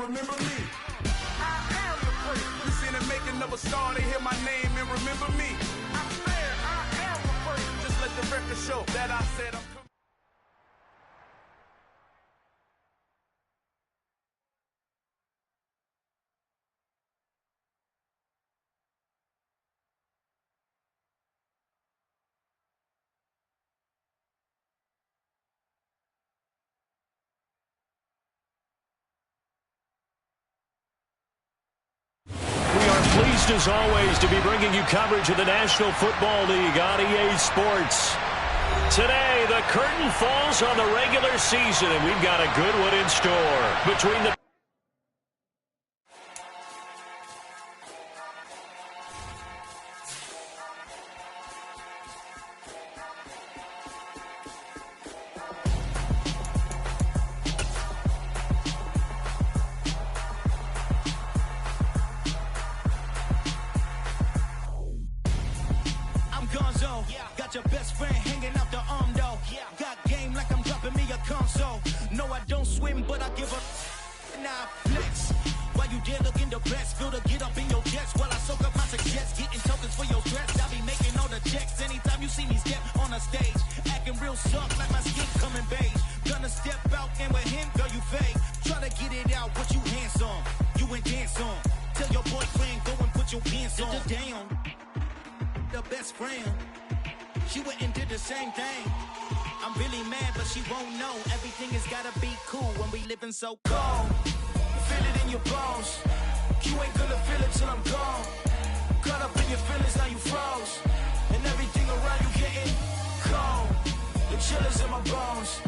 remember me. I am the first. You seen the making of a star, they hear my name and remember me. I swear I am the first. Just let the record show that I said I'm coming. Pleased as always to be bringing you coverage of the National Football League on EA Sports. Today, the curtain falls on the regular season, and we've got a good one in store. Between the your best friend hanging out the arm though. Got game like I'm dropping me a console. No, I don't swim, but I give a now flex. While you there looking depressed, feel the get up in your chest while I soak up my success. Getting tokens for your stress, I be making all the checks. Anytime you see me step on a stage, acting real soft like my skin coming beige. Gonna step out and with him, girl, you fake. Try to get it out, what you handsome, you ain't dance on. Tell your boyfriend, go and put your pants on. Down, the best friend. She went and did the same thing. I'm really mad, but she won't know. Everything has gotta be cool when we living so cold. Feel it in your bones. You ain't gonna feel it till I'm gone. Caught up in your feelings, now you froze. And everything around you getting cold. The chillers in my bones.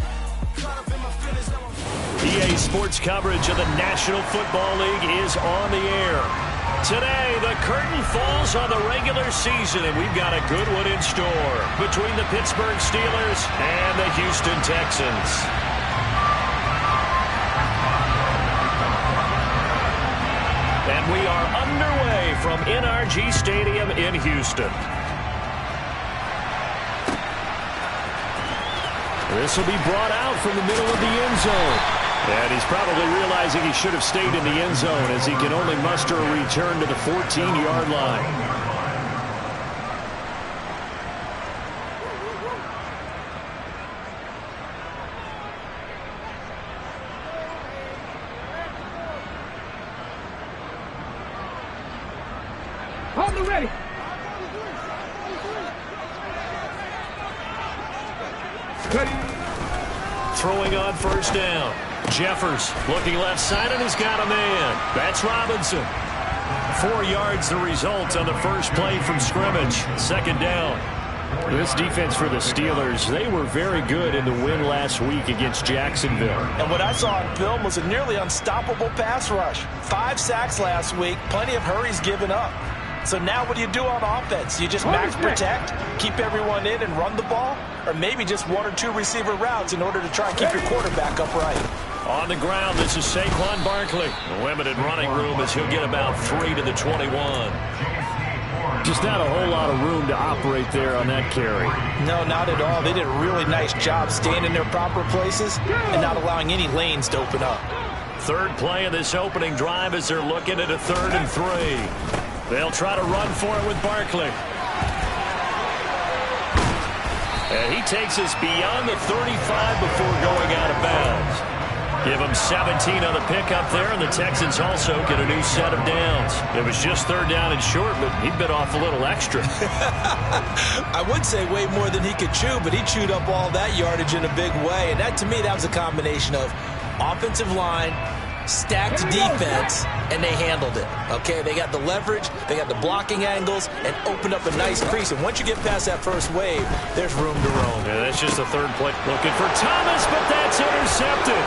Caught up in my feelings, now I'm froze. EA Sports coverage of the National Football League is on the air. Today, the curtain falls on the regular season, and we've got a good one in store between the Pittsburgh Steelers and the Houston Texans. And we are underway from NRG Stadium in Houston. This will be brought out from the middle of the end zone. And he's probably realizing he should have stayed in the end zone as he can only muster a return to the 14-yard line. Hold it ready. Throwing on first down. Jeffers looking left side, and he's got a man. That's Robinson. 4 yards the result on the first play from scrimmage. Second down. This defense for the Steelers, they were very good in the win last week against Jacksonville. And what I saw on film was a nearly unstoppable pass rush. 5 sacks last week, plenty of hurries given up. So now what do you do on offense? You just max protect, keep everyone in and run the ball? Or maybe just 1 or 2 receiver routes in order to try and keep your quarterback upright? On the ground, this is Saquon Barkley. Limited running room as he'll get about 3 to the 21. Just not a whole lot of room to operate there on that carry. No, not at all. They did a really nice job staying in their proper places and not allowing any lanes to open up. Third play of this opening drive as they're looking at a 3rd and 3. They'll try to run for it with Barkley. And he takes us beyond the 35 before going out of bounds. Give him 17 on the pickup there, and the Texans also get a new set of downs. It was just 3rd down and short, but he bit off a little extra. I would say way more than he could chew, but he chewed up all that yardage in a big way. And that, to me, that was a combination of offensive line, stacked defense, and they handled it. Okay, they got the leverage, they got the blocking angles, and opened up a nice crease. And once you get past that first wave, there's room to roam. Yeah, that's just the 3rd play. Looking for Thomas, but that's intercepted.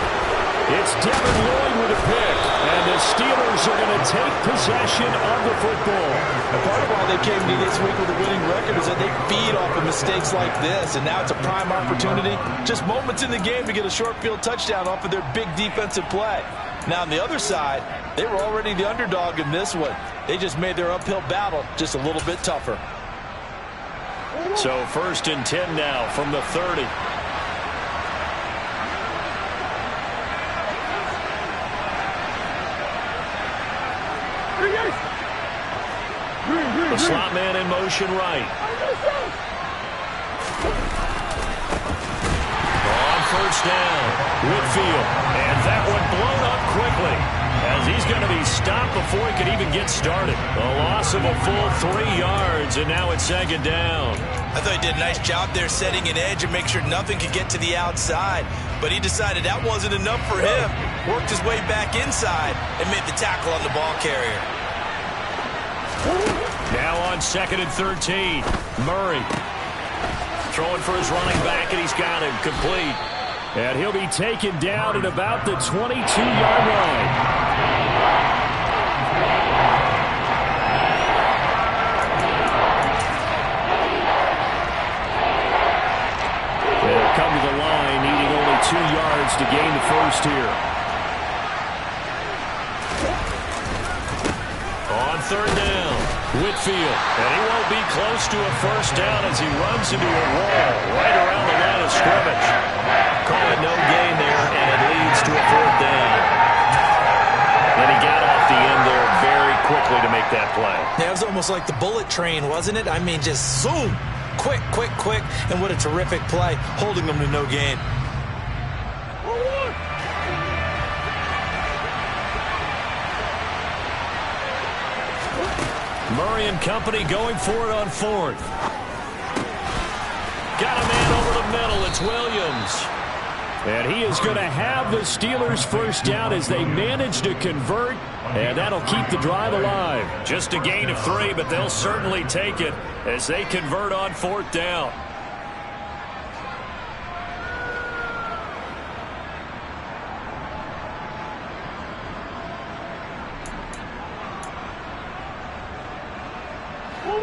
It's Devin Lloyd with a pick, and the Steelers are going to take possession of the football. And part of why they came to this week with a winning record is that they feed off of mistakes like this, and now it's a prime opportunity, just moments in the game to get a short field touchdown off of their big defensive play. Now, on the other side, they were already the underdog in this one. They just made their uphill battle just a little bit tougher. So 1st and 10 now from the 30. The slot man in motion right. On first down, Whitfield. And that one blown up quickly, as he's going to be stopped before he could even get started. A loss of a full 3 yards, and now it's second down. I thought he did a nice job there setting an edge and make sure nothing could get to the outside. But he decided that wasn't enough for him. Worked his way back inside and made the tackle on the ball carrier. Now on 2nd and 13, Murray throwing for his running back, and he's got him complete. And he'll be taken down at about the 22-yard line. They'll come to the line, needing only 2 yards to gain the first here. On third down, Whitfield. And he won't be close to a first down as he runs into a wall right around the line of scrimmage. Call it no gain there, and it leads to a 4th down. And he got off the end there very quickly to make that play. Yeah, it was almost like the bullet train, wasn't it? I mean, just zoom. Quick, quick, quick. And what a terrific play, holding them to no gain. Murray and company going for it on 4th. Got a man over the middle. It's Williams. And he is going to have the Steelers first down as they manage to convert. And that'll keep the drive alive. Just a gain of 3, but they'll certainly take it as they convert on 4th down.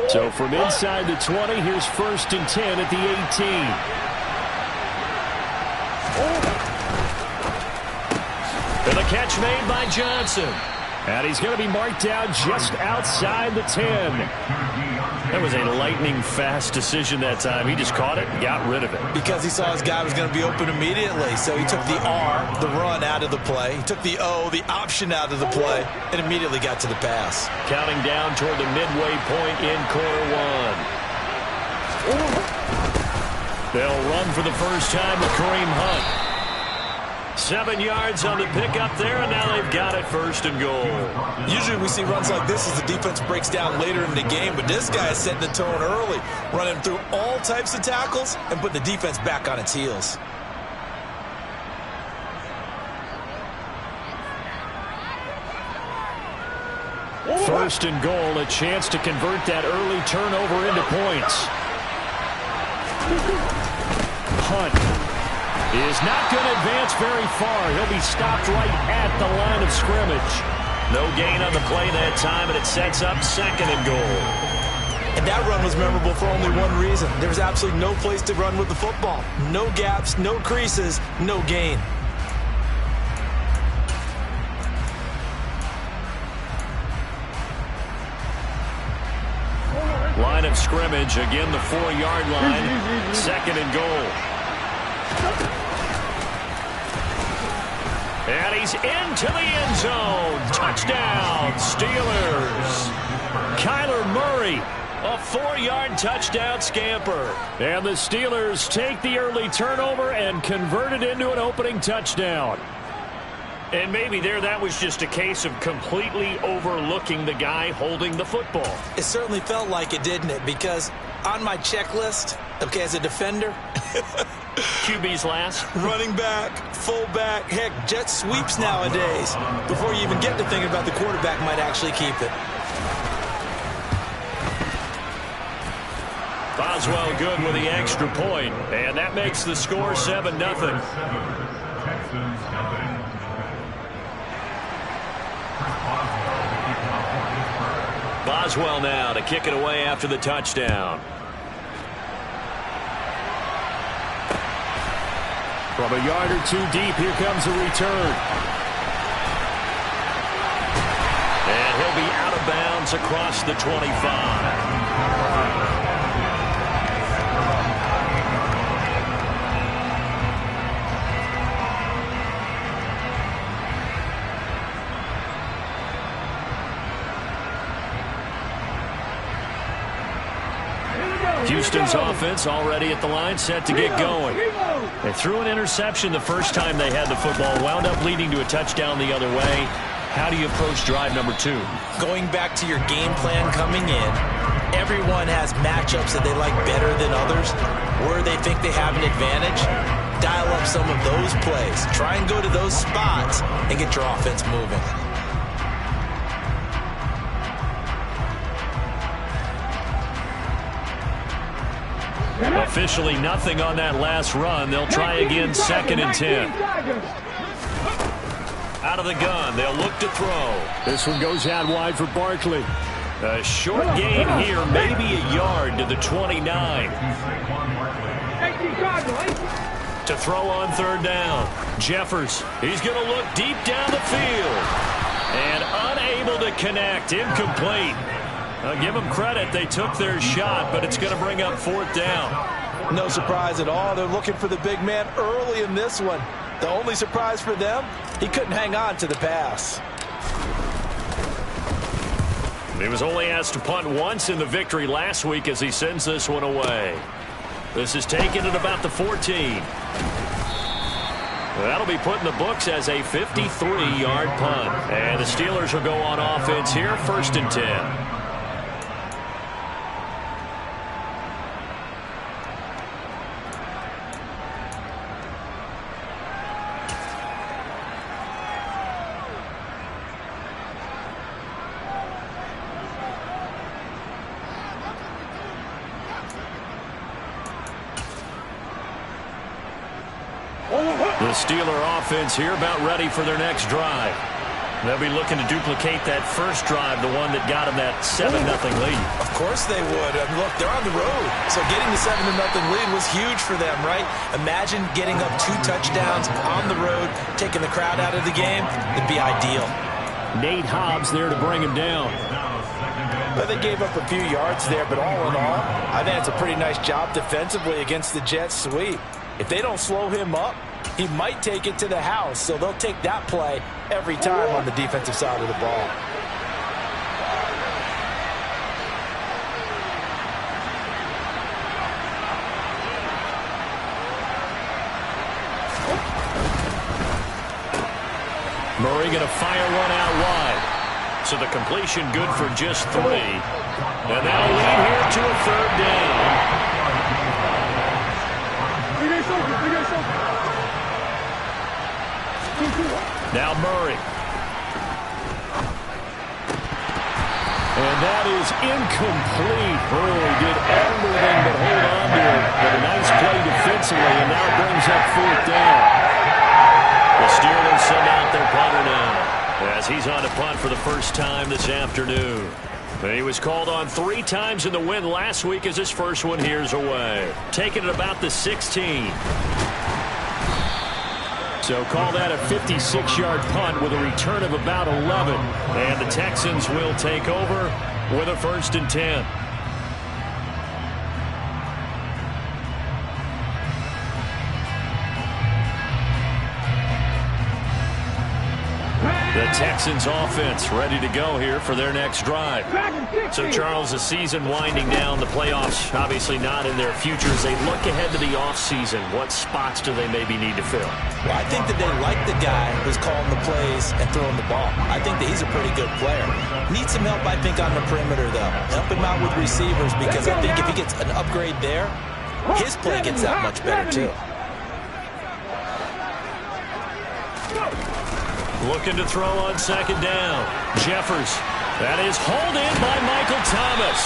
So from inside the 20, here's 1st and 10 at the 18. And the catch made by Johnson. And he's going to be marked down just outside the 10. That was a lightning-fast decision that time. He just caught it and got rid of it. Because he saw his guy was going to be open immediately. So he took the R, the run, out of the play. He took the O, the option, out of the play, and immediately got to the pass. Counting down toward the midway point in quarter 1. They'll run for the first time with Kareem Hunt. 7 yards on the pickup there, and now they've got it 1st and goal. Usually we see runs like this as the defense breaks down later in the game, but this guy is setting the tone early, running through all types of tackles and putting the defense back on its heels. First and goal, a chance to convert that early turnover into points. Hunt is not going to advance very far. He'll be stopped right at the line of scrimmage. No gain on the play that time, and it sets up 2nd and goal. And that run was memorable for only one reason. There was absolutely no place to run with the football. No gaps, no creases, no gain. Line of scrimmage, again the 4-yard line. 2nd and goal. And he's into the end zone. Touchdown, Steelers. Kyler Murray, a 4-yard touchdown scamper. And the Steelers take the early turnover and convert it into an opening touchdown. And maybe there that was just a case of completely overlooking the guy holding the football. It certainly felt like it, didn't it? Because on my checklist, okay, as a defender, QB's last. Running back, fullback, heck, jet sweeps nowadays. Before you even get to thinking about the quarterback might actually keep it. Boswell good with the extra point, and that makes the score 7-0. Boswell now to kick it away after the touchdown. From a yard or two deep, here comes a return. And he'll be out of bounds across the 25. Houston's offense already at the line, set to get going. They threw an interception the first time they had the football, wound up leading to a touchdown the other way. How do you approach drive number 2? Going back to your game plan coming in, everyone has matchups that they like better than others, where they think they have an advantage. Dial up some of those plays. Try and go to those spots and get your offense moving. Officially nothing on that last run. They'll try again, 2nd and 10. Out of the gun, they'll look to throw. This one goes out wide for Barkley. A short gain here, maybe a yard to the 29. To throw on 3rd down. Jeffers, he's going to look deep down the field. And unable to connect, incomplete. I'll give them credit, they took their shot, but it's going to bring up 4th down. No surprise at all. They're looking for the big man early in this one. The only surprise for them, he couldn't hang on to the pass. He was only asked to punt once in the victory last week as he sends this one away. This is taken at about the 14. That'll be put in the books as a 53-yard punt. And the Steelers will go on offense here, 1st and 10. The Steeler offense here about ready for their next drive. They'll be looking to duplicate that first drive, the one that got them that 7-0 lead. Of course they would. Look, they're on the road. So getting the 7-0 lead was huge for them, right? Imagine getting up 2 touchdowns on the road, taking the crowd out of the game. It'd be ideal. Nate Hobbs there to bring him down. But they gave up a few yards there, but all in all, I think it's a pretty nice job defensively against the Jets sweep. If they don't slow him up, he might take it to the house, so they'll take that play every time on the defensive side of the ball. Murray going to fire one out wide. So the completion good for just 3. And that'll lead here to a 3rd down. Now Murray. And that is incomplete. Oh, he did everything but hold on to it. But a nice play defensively, and now it brings up 4th down. The Steelers send out their punter now, as he's on to punt for the first time this afternoon. He was called on 3 times in the win last week as his first one here's away. Taking it about the 16. So call that a 56-yard punt with a return of about 11. And the Texans will take over with a 1st and 10. The Texans offense ready to go here for their next drive. So, Charles, the season winding down, the playoffs obviously not in their future. As they look ahead to the offseason, what spots do they maybe need to fill? Well, I think that they like the guy who's calling the plays and throwing the ball. I think that he's a pretty good player. Needs some help, I think, on the perimeter, though. Help him out with receivers, because I think if he gets an upgrade there, his play gets that much better, too. Looking to throw on 2nd down. Jeffers. That is hauled in by Michael Thomas.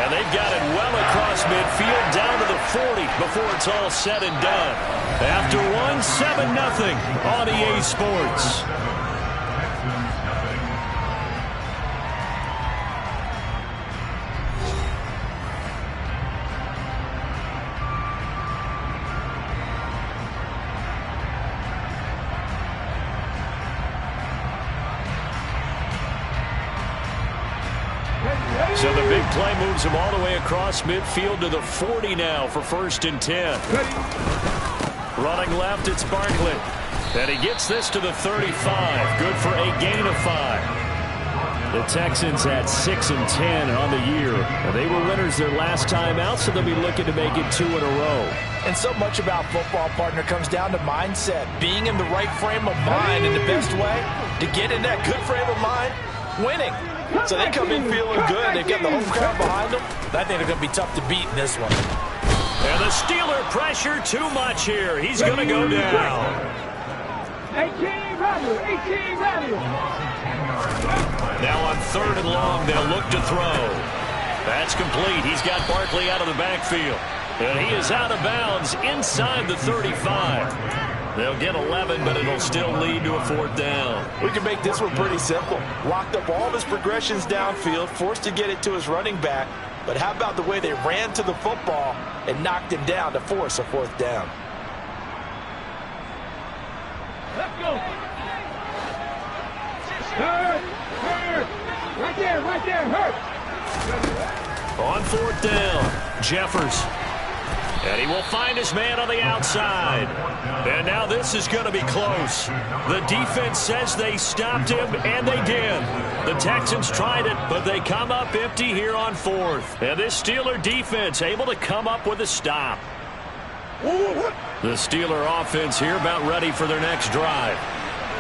And they've got it well across midfield down to the 40 before it's all said and done. After one, 7-0 on EA Sports. So the big play moves him all the way across midfield to the 40 now for 1st and 10. Running left, it's Barkley. And he gets this to the 35. Good for a gain of 5. The Texans at 6-10 on the year. They were winners their last time out, so they'll be looking to make it 2 in a row. And so much about football, partner, comes down to mindset. Being in the right frame of mind, and the best way to get in that good frame of mind, winning. So they come in feeling good. They've got the home crowd behind them. I think they're going to be tough to beat in this one. And the Steeler pressure too much here. He's going to go down. 18 value. Now on 3rd and long, they'll look to throw. That's complete. He's got Barkley out of the backfield. And he is out of bounds inside the 35. They'll get 11, but it'll still lead to a 4th down. We can make this one pretty simple. Locked up all of his progressions downfield, forced to get it to his running back. But how about the way they ran to the football and knocked him down to force a 4th down? Let's go. Hurt. Right there, hurt. On 4th down, Jeffers. And he will find his man on the outside. And now this is going to be close. The defense says they stopped him, and they did. The Texans tried it, but they come up empty here on 4th. And this Steeler defense able to come up with a stop. The Steeler offense here about ready for their next drive.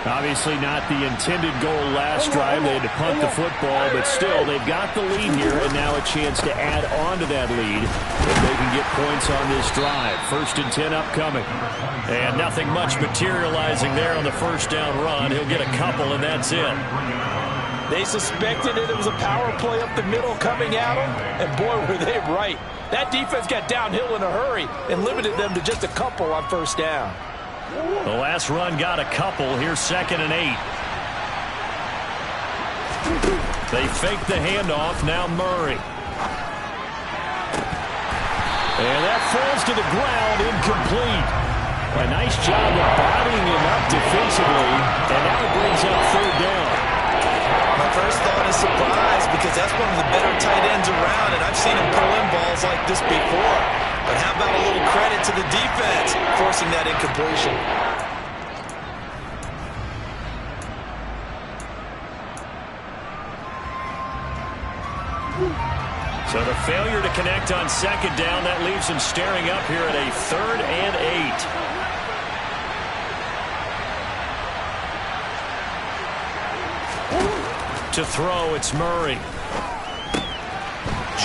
Obviously not the intended goal last drive. They had to punt the football, but still they've got the lead here, and now a chance to add on to that lead if they can get points on this drive. 1st and 10 upcoming. And nothing much materializing there on the 1st down run. He'll get a couple, and that's it. They suspected it was a power play up the middle coming at them, and boy, were they right. That defense got downhill in a hurry and limited them to just a couple on 1st down. The last run got a couple. Here's 2nd and 8. They fake the handoff. Now Murray. And that falls to the ground, incomplete. A nice job of bottling him up defensively. And now it brings up 3rd down. My first thought is surprise, because that's one of the better tight ends around, and I've seen him pull in balls like this before. But how about a little credit to the defense forcing that incompletion? So the failure to connect on 2nd down, that leaves him staring up here at a 3rd and 8. To throw, it's Murray.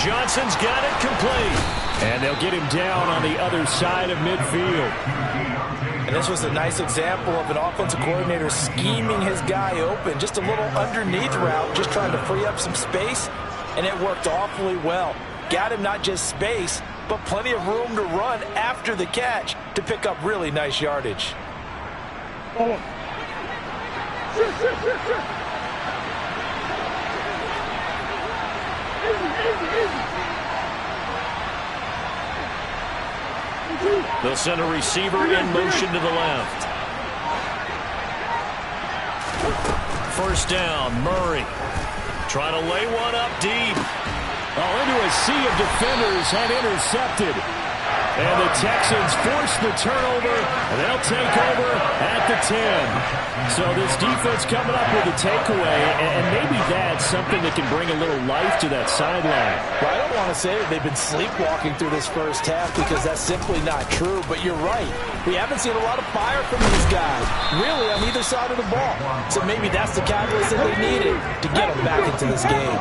Johnson's got it complete. And they'll get him down on the other side of midfield. And this was a nice example of an offensive coordinator scheming his guy open. Just a little underneath route, just trying to free up some space, and it worked awfully well. Got him not just space, but plenty of room to run after the catch to pick up really nice yardage. They'll send a receiver in motion to the left. 1st down, Murray. Trying to lay one up deep. Into a sea of defenders and intercepted. And the Texans force the turnover, and they'll take over at the 10. So this defense coming up with a takeaway, and maybe that's something that can bring a little life to that sideline. Well, I don't want to say that they've been sleepwalking through this first half, because that's simply not true, but you're right. We haven't seen a lot of fire from these guys, really, on either side of the ball. So maybe that's the catalyst that they needed to get them back into this game.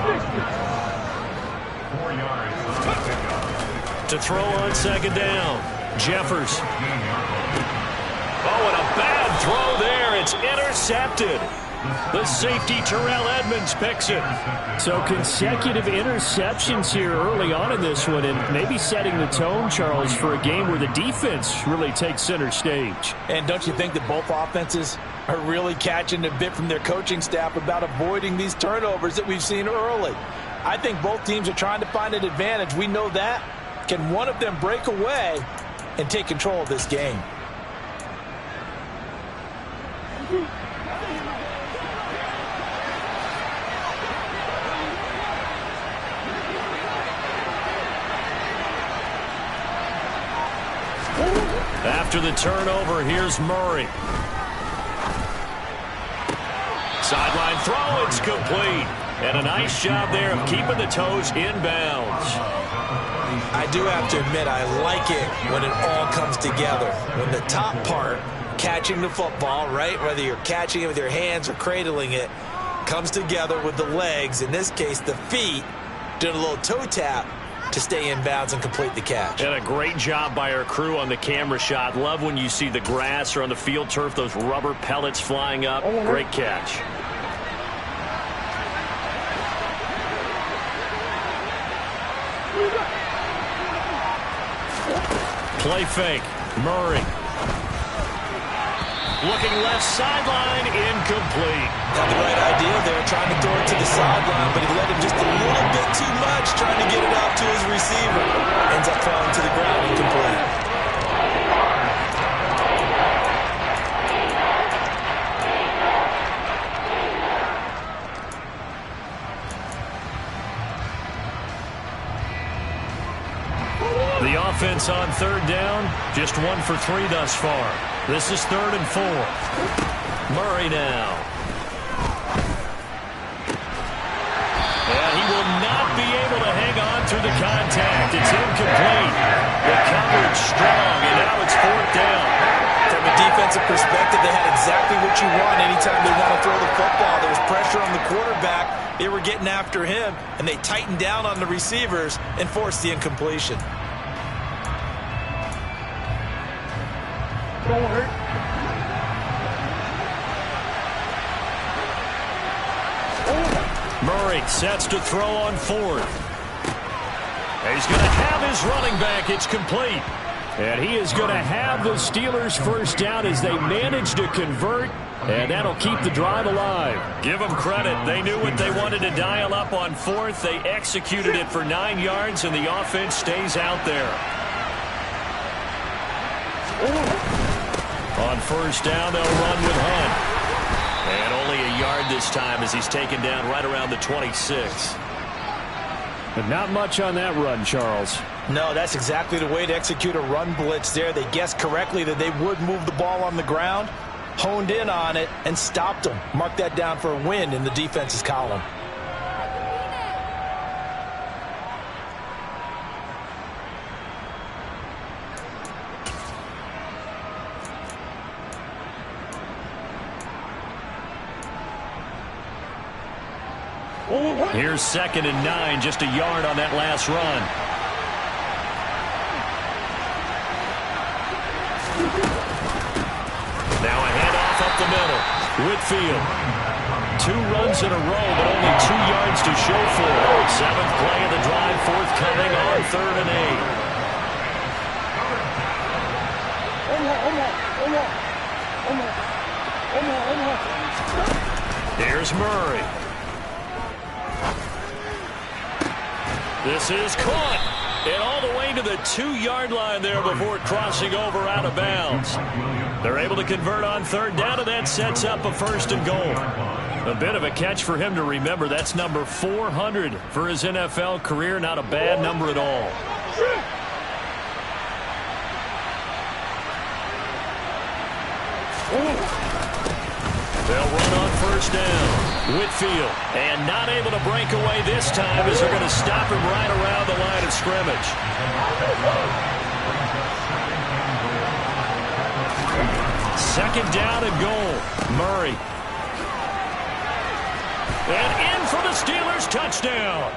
To throw on 2nd down, Jeffers. Oh, and a bad throw there. It's intercepted. The safety, Terrell Edmonds, picks it. So consecutive interceptions here early on in this one, and maybe setting the tone, Charles, for a game where the defense really takes center stage. And don't you think that both offenses are really catching a bit from their coaching staff about avoiding these turnovers that we've seen early? I think both teams are trying to find an advantage. We know that. Can one of them break away and take control of this game? After the turnover, here's Murray. Sideline throw, it's complete. And a nice job there of keeping the toes in bounds. I do have to admit, I like it when it all comes together. When the top part, catching the football, right, whether you're catching it with your hands or cradling it, comes together with the legs, in this case the feet, doing a little toe tap to stay in bounds and complete the catch. And a great job by our crew on the camera shot. Love when you see the grass or on the field turf, those rubber pellets flying up. Great catch. Play fake. Murray. Looking left sideline, incomplete. Had the right idea there, trying to throw it to the sideline, but he let him just a little bit too much, trying to get it out to his receiver. Ends up falling to the ground, incomplete. The offense on third down, just 1 for 3 thus far. This is 3rd and 4. Murray now. And he will not be able to hang on through the contact. It's incomplete. The coverage strong, and now it's 4th down. From a defensive perspective, they had exactly what you want anytime they want to throw the football. There was pressure on the quarterback. They were getting after him, and they tightened down on the receivers and forced the incompletion. Murray sets to throw on 4th. He's going to have his running back. It's complete. And he is going to have the Steelers' first down as they manage to convert, and that'll keep the drive alive. Give them credit. They knew what they wanted to dial up on 4th. They executed it for 9 yards, and the offense stays out there. On first down, they'll run with Hunt. And only a yard this time as he's taken down right around the 26. But not much on that run, Charles. No, that's exactly the way to execute a run blitz there. They guessed correctly that they would move the ball on the ground, honed in on it, and stopped them. Mark that down for a win in the defense's column. Here's 2nd and 9, just a yard on that last run. Now a handoff up the middle. Whitfield. 2 runs in a row, but only 2 yards to show for it. 7th play of the drive, forthcoming on 3rd and 8. Here's Murray. This is caught, and all the way to the 2-yard line there before crossing over out of bounds. They're able to convert on 3rd down, and that sets up a 1st and goal. A bit of a catch for him to remember. That's number 400 for his NFL career. Not a bad number at all. They'll run on 1st down. Whitfield, and not able to break away this time as they're going to stop him right around the line of scrimmage. 2nd down and goal. Murray. And in for the Steelers touchdown.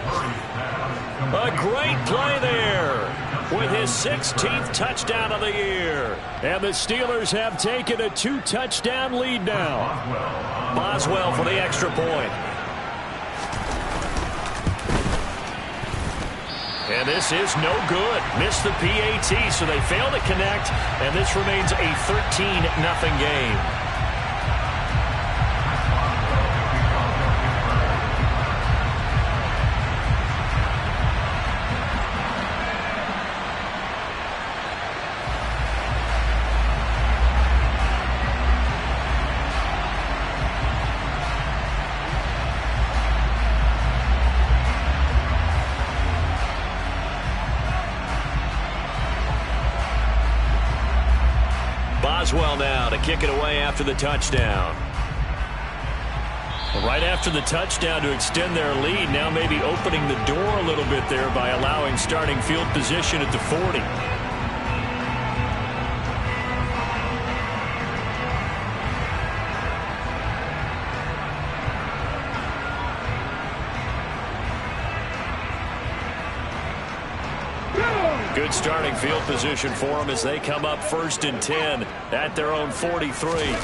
A great play there with his 16th touchdown of the year. And the Steelers have taken a 2-touchdown lead now. Boswell for the extra point. And this is no good. Missed the PAT, so they fail to connect, and this remains a 13-0 game. Boswell now to kick it away after the touchdown. Right after the touchdown to extend their lead, now maybe opening the door a little bit there by allowing starting field position at the 40. Good starting field position for them as they come up 1st and 10 at their own 43.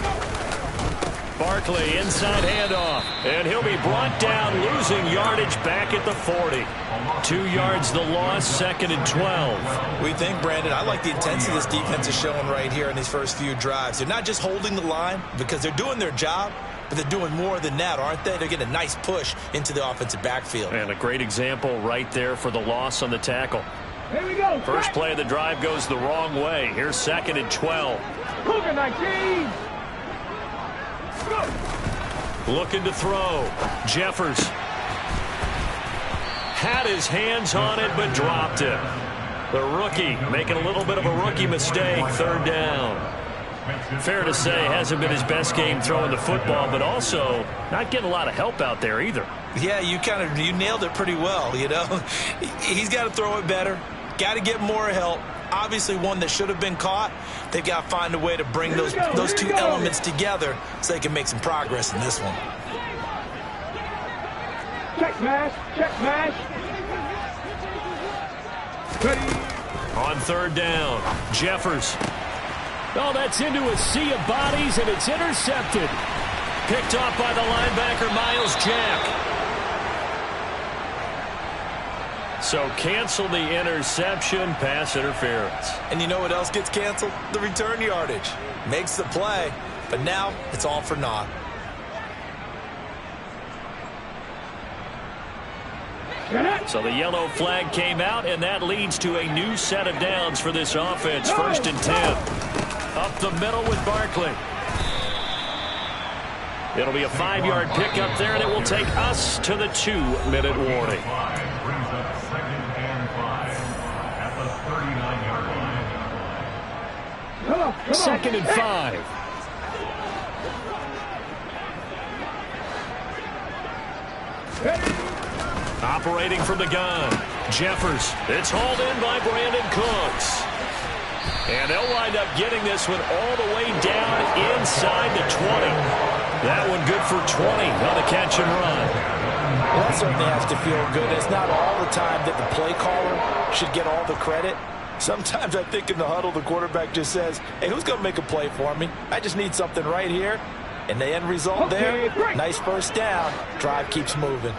Barkley inside handoff, and he'll be brought down, losing yardage back at the 40. 2 yards the loss, 2nd and 12. We think, Brandon, I like the intensity this defense is showing right here in these first few drives. They're not just holding the line because they're doing their job, but they're doing more than that, aren't they? They're getting a nice push into the offensive backfield. And a great example right there for the loss on the tackle. Here we go. First play of the drive goes the wrong way. Here's 2nd and 12. Cougar 19. Looking to throw. Jeffers had his hands on it but dropped it. The rookie making a little bit of a rookie mistake. 3rd down. Fair to say, hasn't been his best game throwing the football, but also not getting a lot of help out there either. Yeah, you nailed it pretty well, you know. He's got to throw it better. Got to get more help. Obviously one that should have been caught. They've got to find a way to bring those two elements together so they can make some progress in this one. Check mash. Check mash. Ready. On 3rd down, Jeffers. Oh, that's into a sea of bodies, and it's intercepted. Picked off by the linebacker, Miles Jack. So cancel the interception, pass interference. And you know what else gets canceled? The return yardage. Makes the play, but now it's all for naught. So the yellow flag came out, and that leads to a new set of downs for this offense. 1st and 10. Up the middle with Barkley. It'll be a 5-yard pickup there, and it will take us to the 2-minute warning. 2nd and 5. Operating from the gun. Jeffers. It's hauled in by Brandon Cooks. And they'll wind up getting this one all the way down inside the 20. That one good for 20 on the catch and run. Well, that certainly has to feel good. It's not all the time that the play caller should get all the credit. Sometimes I think in the huddle, the quarterback just says, hey, who's going to make a play for me? I just need something right here. And the end result there, nice 1st down. Drive keeps moving.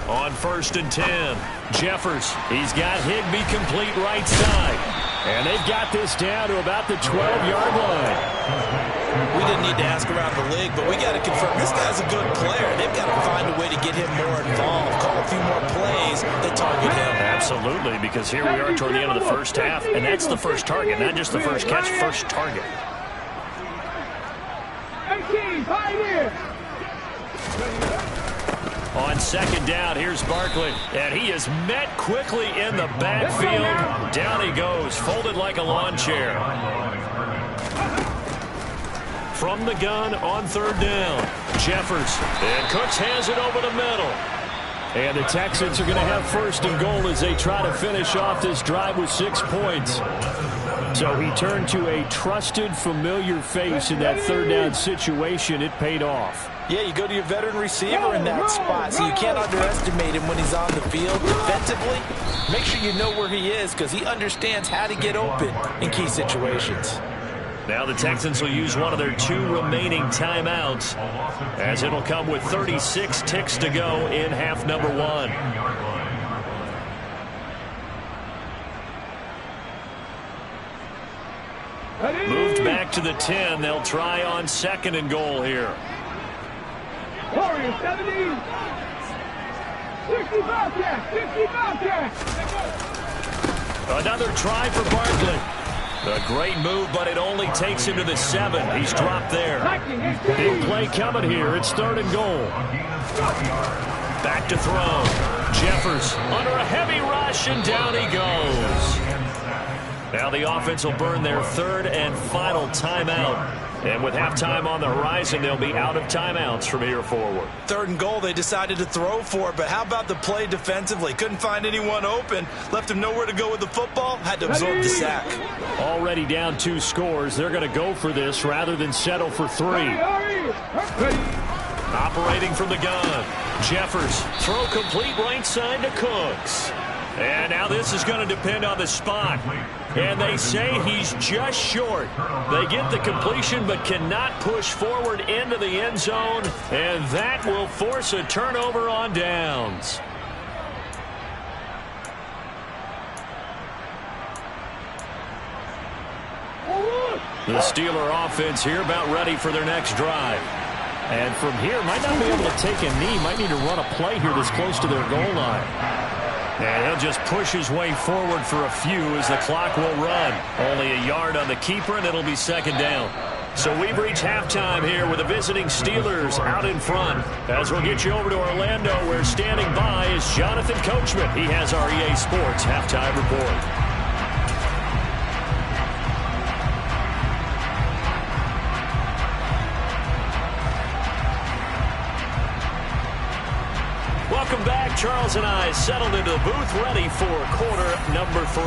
On 1st and 10, Jeffers. He's got Higbee complete right side. And they've got this down to about the 12-yard line. We didn't need to ask around the league, but we got to confirm this guy's a good player. They've got to find a way to get him more involved, call a few more plays that target him. Absolutely, because here we are toward the end of the first half, and that's the first target, not just the first catch, first target. 18, right here. On 2nd down, here's Barkley, and he is met quickly in the backfield. Down he goes, folded like a lawn chair. From the gun on 3rd down, Jeffers, and Cooks has it over the middle. And the Texans are going to have 1st and goal as they try to finish off this drive with 6 points. So he turned to a trusted, familiar face in that 3rd down situation. It paid off. Yeah, you go to your veteran receiver in that spot, so you can't underestimate him when he's on the field. Defensively, make sure you know where he is because he understands how to get open in key situations. Now the Texans will use one of their 2 remaining timeouts as it'll come with 36 ticks to go in half number 1. Moved back to the 10. They'll try on 2nd and goal here. Warriors 70. 65 catch. 65 catch. Another try for Barkley. A great move, but it only takes him to the 7. He's dropped there. Big play coming here. It's 3rd and goal. Back to throw. Jeffers under a heavy rush, and down he goes. Now the offense will burn their 3rd and final timeout And with halftime on the horizon, they'll be out of timeouts from here forward. 3rd and goal, they decided to throw for it, but how about the play defensively? Couldn't find anyone open, left him nowhere to go with the football, had to absorb the sack. Already down 2 scores. They're going to go for this rather than settle for 3. Operating from the gun. Jeffers, throw complete right side to Cooks. And now this is going to depend on the spot. And they say he's just short. They get the completion but cannot push forward into the end zone. And that will force a turnover on downs. The Steeler offense here about ready for their next drive. And from here, might not be able to take a knee. Might need to run a play here that's close to their goal line. And he'll just push his way forward for a few as the clock will run. Only a yard on the keeper, and it'll be 2nd down. So we've reached halftime here with the visiting Steelers out in front. As we'll get you over to Orlando, where standing by is Jonathan Coachman. He has our EA Sports halftime report. Welcome back. Charles and I settled into the booth ready for quarter number 3.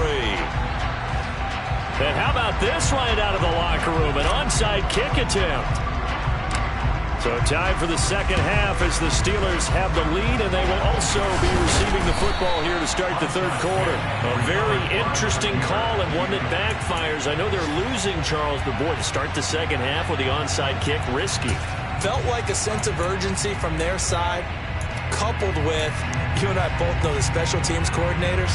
And how about this right out of the locker room? An onside kick attempt. So time for the second half as the Steelers have the lead, and they will also be receiving the football here to start the 3rd quarter. A very interesting call and one that backfires. I know they're losing, Charles, but boy, to start the second half with the onside kick, risky. Felt like a sense of urgency from their side, coupled with, you and I both know the special teams coordinators,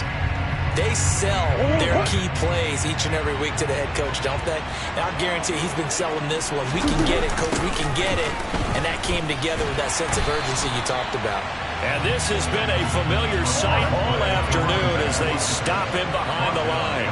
they sell their key plays each and every week to the head coach, don't they? And I guarantee he's been selling this one. We can get it, coach, we can get it. And that came together with that sense of urgency you talked about. And this has been a familiar sight all afternoon as they stop him behind the line.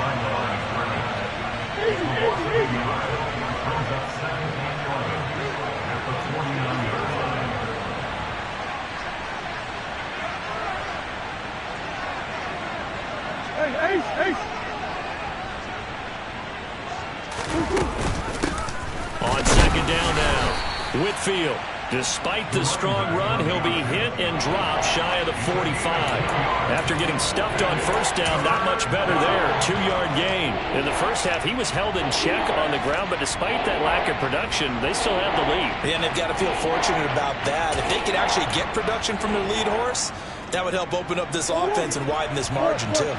On 2nd down now, Whitfield. Despite the strong run, he'll be hit and dropped shy of the 45. After getting stuffed on 1st down, not much better there. 2-yard gain. In the first half, he was held in check on the ground, but despite that lack of production, they still have the lead. Yeah, and they've got to feel fortunate about that. If they could actually get production from their lead horse, that would help open up this offense and widen this margin, too.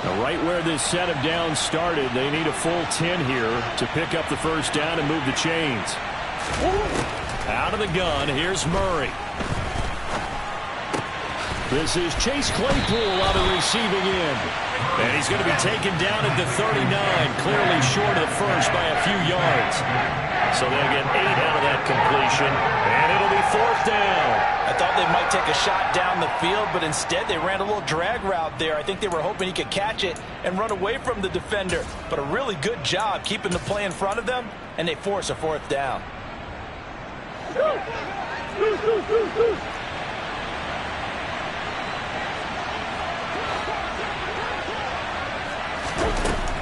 Now, right where this set of downs started, they need a full 10 here to pick up the 1st down and move the chains. Out of the gun, here's Murray. This is Chase Claypool on the receiving end. And he's going to be taken down at the 39, clearly short of the 1st by a few yards. So they'll get 8 out of that completion, and it'll be 4th down. I thought they might take a shot down the field, but instead they ran a little drag route there. I think they were hoping he could catch it and run away from the defender. But a really good job keeping the play in front of them, and they force a 4th down.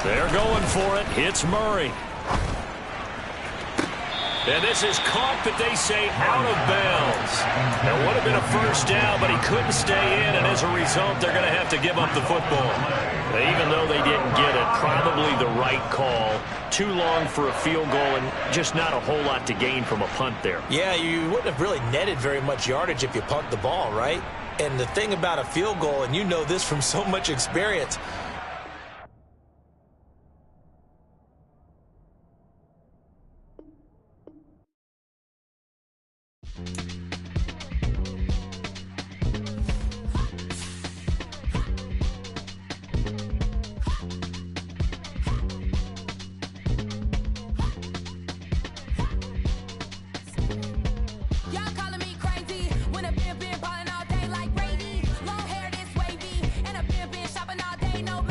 They're going for it. It's Murray. And this is caught, but they say out of bounds. That would have been a 1st down, but he couldn't stay in, and as a result, they're going to have to give up the football. Even though they didn't get it, probably the right call. Too long for a field goal and just not a whole lot to gain from a punt there. Yeah, you wouldn't have really netted very much yardage if you punt the ball, right? And the thing about a field goal, and you know this from so much experience, Been ballin' all day like Brady. Long hair this wavy, and I've been shopping all day, no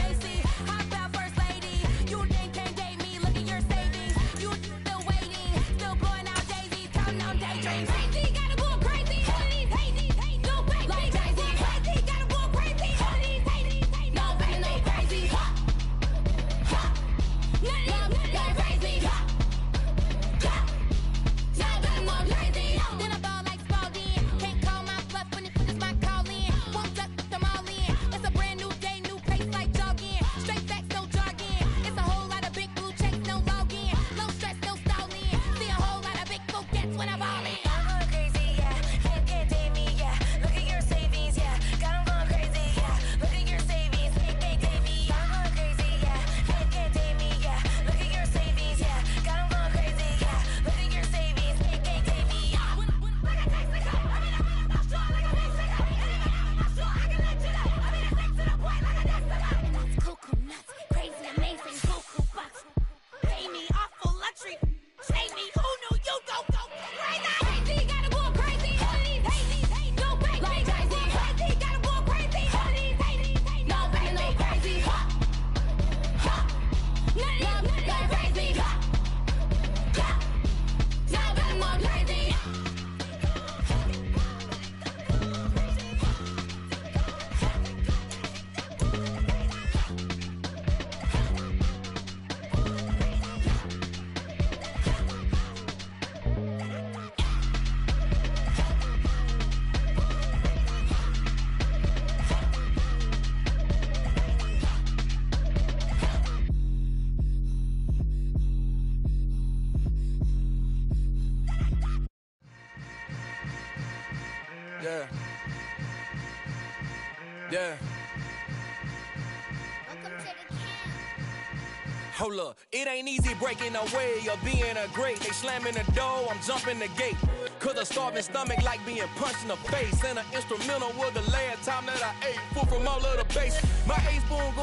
Say me, who knew you go crazy? Gotta go crazy. All of these hate, go crazy. Like crazy, gotta go crazy. All of these hate, no crazy. None of these go crazy. Now gotta go crazy. Yeah. Yeah. Welcome to the camp. Hold up, it ain't easy breaking away or being a great. They slamming the door, I'm jumping the gate. Cause a starving stomach like being punched in the face. And an instrumental was the last time that I ate. Full from all of the bass. My A-spoon